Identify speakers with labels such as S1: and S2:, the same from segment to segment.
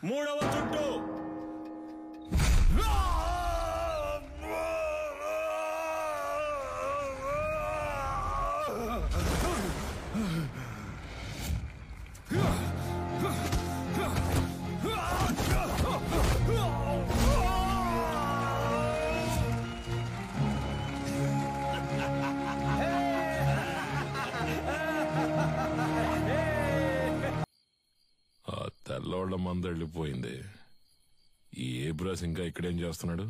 S1: మూడవ చుట్టూ.
S2: తెల్లోళ్ల మంద వెళ్ళిపోయింది. ఈ ఏబ్రాస్ ఇంకా ఇక్కడేం చేస్తున్నాడు?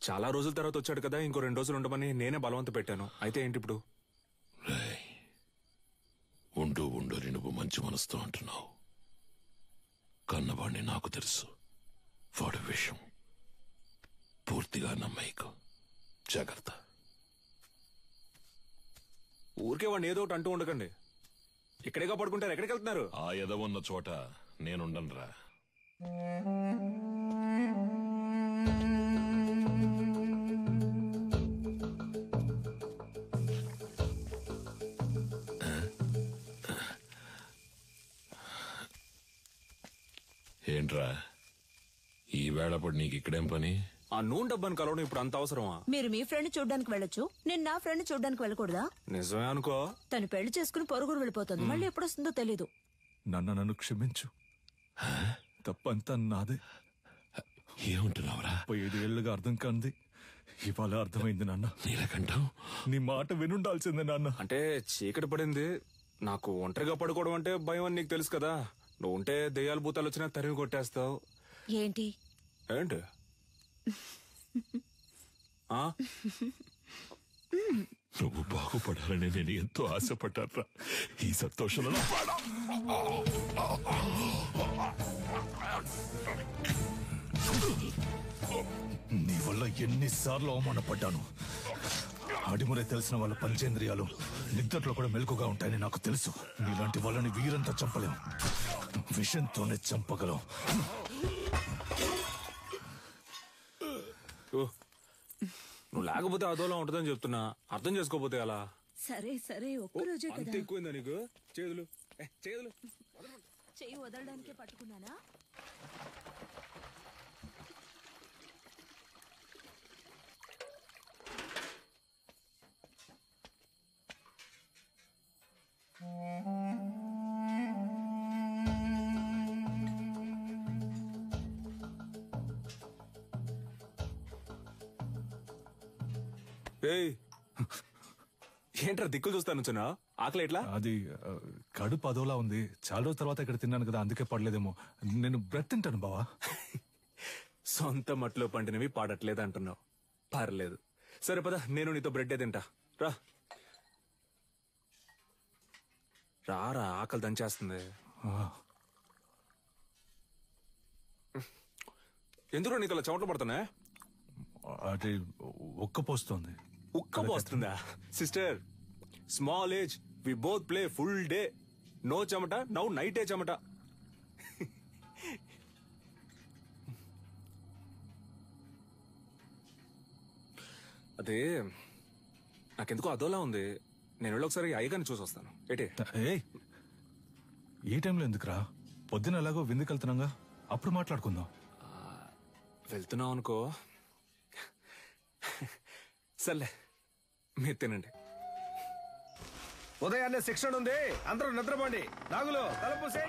S1: చాలా రోజుల తర్వాత వచ్చాడు కదా, ఇంకో 2 రోజులు ఉండమని నేనే బలవంత పెట్టాను. అయితే ఏంటి ఇప్పుడు?
S2: ఉండు నువ్వు మంచి మనసుతో అంటున్నావు. కన్నవాణ్ణి నాకు తెలుసు. వాడి విషయం పూర్తిగా నమ్మేకు. జాగ్రత్త.
S1: ఊరికే వాడిని ఏదో ఒకటి అంటూ ఉండకండి. ఇక్కడేగా పడుకుంటారు, ఎక్కడికి వెళ్తున్నారు?
S2: ఆ ఎదవున్న చోట నేనుండనురా. ఏంట్రా ఈ వేళపడి నీకు ఇక్కడేం పని?
S1: ఆ నూనె డబ్బాని కలవడం ఇప్పుడు అంత అవసరమా?
S3: మీరు మీ ఫ్రెండ్ చూడ్డానికి వెళ్ళొచ్చు, నేను నా ఫ్రెండ్ చూడ్డానికి వెళ్ళకూడదా?
S1: నిజమే అనుకో.
S3: తను పెళ్లి చేసుకుని పొరుగురు వెళ్ళిపోతుంది, మళ్ళీ ఎప్పుడొస్తుందో తెలీదు.
S4: నన్ను క్షమించు, తప్పంతా నాదే.
S2: ఏమంటున్నావురా?
S4: 5 ఏళ్లుగా అర్థం కాంది ఇవాళ అర్థమైంది నాన్న.
S2: నీలకంఠం,
S4: నీ మాట వినుండాల్సిందే నాన్న.
S1: అంటే చీకటి పడింది, నాకు ఒంటరిగా పడుకోవడం అంటే భయం అని నీకు తెలుసు కదా. నువ్వు ఉంటే దెయ్యాలు భూతాలు వచ్చినా తరిమి కొట్టేస్తావు.
S3: ఏంటి
S1: ఏంటి?
S2: నువ్వు బాగుపడాలని నేను ఎంతో ఆశపడ్డారా. ఈ సంతోషంలో
S4: నీ వల్ల ఎన్నిసార్లు అవమానపడ్డాను. అడిమురే తెలిసిన వాళ్ళ పంచేంద్రియాలు నిద్రలో కూడా మెలకుగా ఉంటాయని నాకు తెలుసు. నీలాంటి వాళ్ళని వీరంతా చంపలేం, విషంతోనే చంపగలం.
S1: నువ్వు లేకపోతే అదోలా ఉంటుందని చెప్తున్నా, అర్థం చేసుకోపోతే అలా.
S3: సరే సరే, ఒక్కరోజే
S1: అంత
S3: కదా.
S1: ఎక్కువైందా నీకు? చేతులు
S3: చెయ్యి వదలడానికే పట్టుకున్నానా?
S1: ఏంట్రా దిక్కులు చూస్తాను చిన్న? ఆకలి ఎట్లా?
S4: అది కడుపు అదోలా ఉంది. చాలా రోజుల తర్వాత ఇక్కడ తిన్నాను కదా, అందుకే పడలేదేమో. నేను బ్రెడ్ తింటాను బావా.
S1: సొంత మట్లో పండినవి పాడట్లేదు అంటున్నావు. పర్లేదు, సరే పద, నేను నీతో బ్రెడ్డే తింటా. రా రారా, ఆకలి దంచేస్తుంది. ఎందుకు నీకు అలా చెమటలు పడుతున్నా?
S4: అది ఉక్కపోస్తుంది.
S1: ఉక్కపోస్తుందా? Sister, small age, we both play full day. No చెమట, నౌ నైటే చెమట. అదే నాకెందుకో అదోలా ఉంది. నేను వెళ్ళి ఒకసారి అయ్యగారిని చూసి వస్తాను. ఏటే?
S4: ఈ టైంలో ఎందుకురా? పొద్దున ఎలాగో విందుకు వెళ్తున్నాగా, అప్పుడు మాట్లాడుకుందాం.
S1: వెళ్తున్నావు అనుకో. సర్లే, మీరు తినండి.
S5: ఉదయాన్నే శిక్షణ ఉంది, అందరూ నిద్రపోండి. నాగులు తలుపుసే.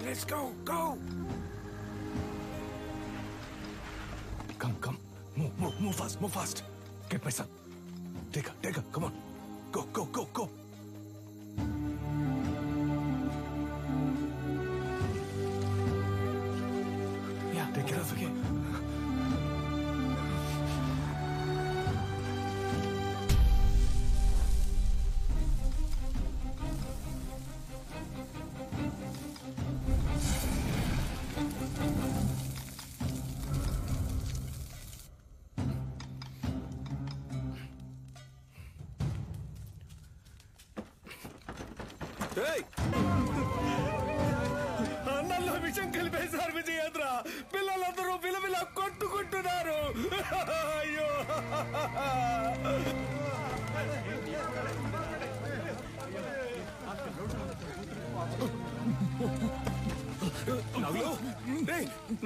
S5: Let's go, go!
S4: Come. Move fast. Get my son. Take her, come on. Go. Yeah, take care of her.
S5: అన్నంలో విషం కలిపేశారు విజయేంద్ర. పిల్లలందరూ విలవిల కొట్టుకుంటున్నారు. అయ్యో
S1: నగులు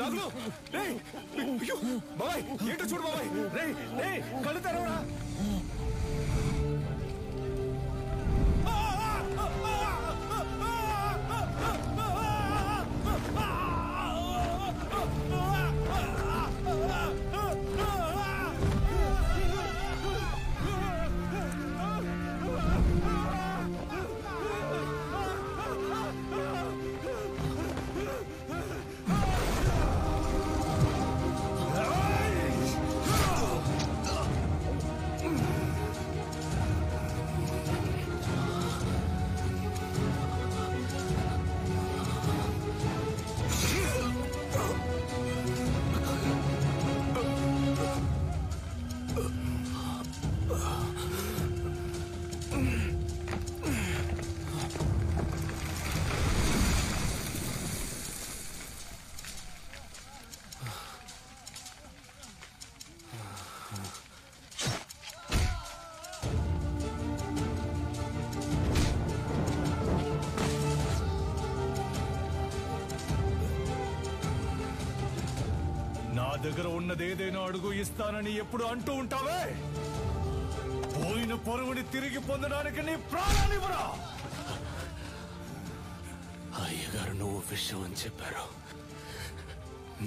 S1: నగులు బాబాయ్ ఏంటో చూడు బాబాయ్.
S5: కళ్ళు తెరవరా.
S4: దగ్గర ఉన్నది ఏదైనా అడుగు ఇస్తానని ఎప్పుడు అంటూ ఉంటావే. పోయిన పొరుగుని తిరిగి పొందడానికి నీ ప్రాణాన్ని ఇవ్వరా.
S1: అయ్యగారు నువ్వు విషయం అని చెప్పారు,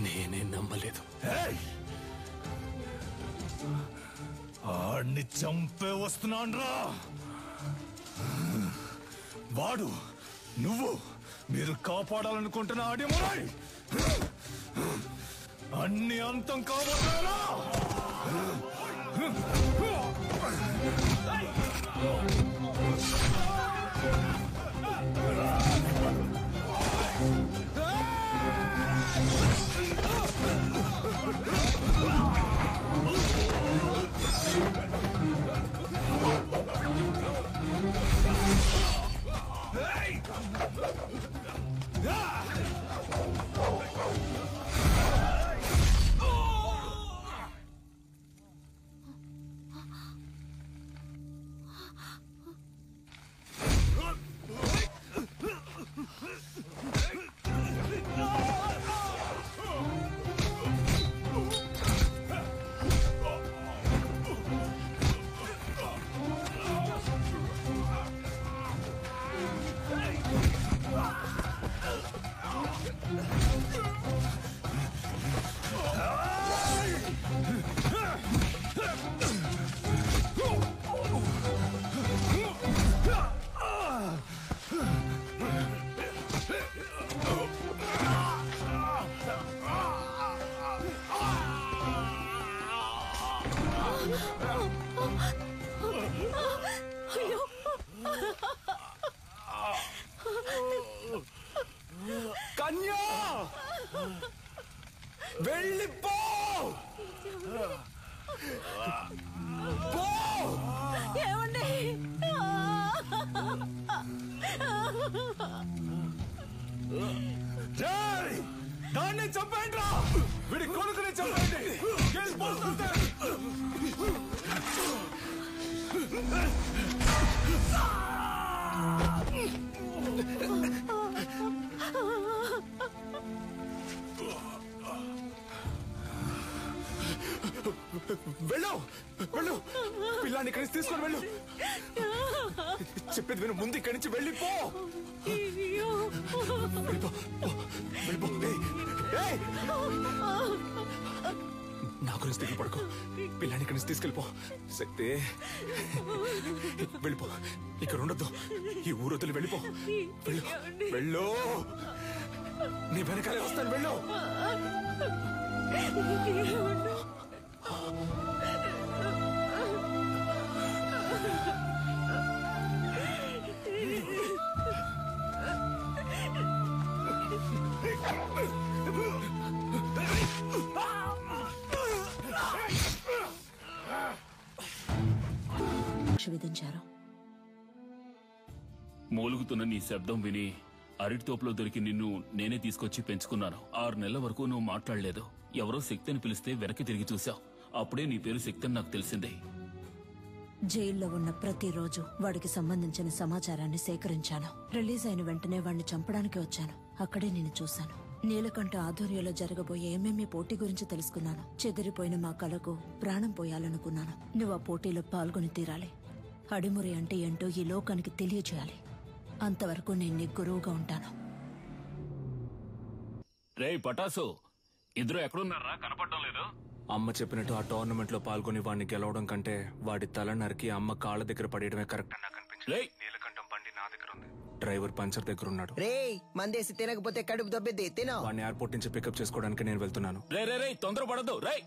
S1: నేనే నమ్మలేదు.
S4: ఆడిని చంపే వస్తున్నాన్రా. వాడు నువ్వు మీరు కాపాడాలనుకుంటున్న ఆడిమురై అన్ని అంతం కాబోతారా.
S1: కన్యా వెళ్ళిపో.
S3: ఏమండి
S4: దాన్ని చంపండి రా. వీడి కొడుకుని చంపండి.
S1: వెళ్ళు వెళ్ళు, పిల్లాన్ని ఇక్కడి నుంచి తీసుకొని వెళ్ళు. చెప్పేది విను, ముందు ఇక్కడి నుంచి వెళ్ళిపో. వెళ్ళిపో, వెళ్ళిపో. నా గురించి తిరిగి పడుకో. పిల్లాన్ని ఇక్కడి నుంచి తీసుకెళ్ళిపో. శక్తి వెళ్ళిపో, ఇక్కడ ఉండొద్దు. ఈ ఊరొద్దులు వెళ్ళిపో. వెళ్ళు వెళ్ళు, నీ వెనకాలే వస్తాను. వెళ్ళు.
S3: విధించారు.
S6: మూలుగుతున్న నీ శబ్దం విని అరటి తోపులో దొరికి నిన్ను నేనే తీసుకొచ్చి పెంచుకున్నాను. 6 నెలల వరకు నువ్వు మాట్లాడలేదు. ఎవరో శక్తి అని పిలిస్తే వెనక్కి తిరిగి చూశావు. అప్పుడే నీ పేరు శక్తి అని నాకు తెలిసింది.
S3: జైల్లో ఉన్న ప్రతిరోజు వాడికి సంబంధించిన సమాచారాన్ని సేకరించాను. రిలీజ్ అయిన వెంటనే వాడిని చంపడానికి వచ్చాను. అక్కడే నేను చూశాను. నీలకంఠ ఆధ్వర్యంలో జరగబోయే ఎంఎంఏ పోటీ గురించి తెలుసుకున్నాను. చెదిరిపోయిన మా కళకు ప్రాణం పోయాలనుకున్నాను. నువ్వు ఆ పోటీలో పాల్గొని తీరాలి. అడిమురి అంటే ఏంటో ఈ లోకానికి తెలియజేయాలి. అంతవరకు నేను నీ గురువుగా ఉంటాను.
S6: రేయ్ పటాసు, ఇద్దరు ఎక్కడున్నారా? కనపడటం లేదు.
S1: అమ్మ చెప్పినట్టు ఆ టోర్నమెంట్ లో పాల్గొని వాడిని గెలవడం కంటే వాడి తల నరికి అమ్మ కాళ్ళ దగ్గర పడేయడమే కరెక్ట్ అని నాకు అనిపించింది.
S6: రేయ్
S1: నీలకంఠం బండి నా దగ్గర ఉంది. డ్రైవర్ పంచర్ దగ్గర ఉన్నాడు.
S7: రేయ్ మందేసి తినకపోతే కడుపు దొబ్బిద్ది. తినో.
S1: వాడిని ఎయిర్పోర్ట్ నుంచి పికప్ చేసుకోవడానికి నేను వెళ్తున్నాను.
S6: రే రే రే తొందరపడద్దు. రేయ్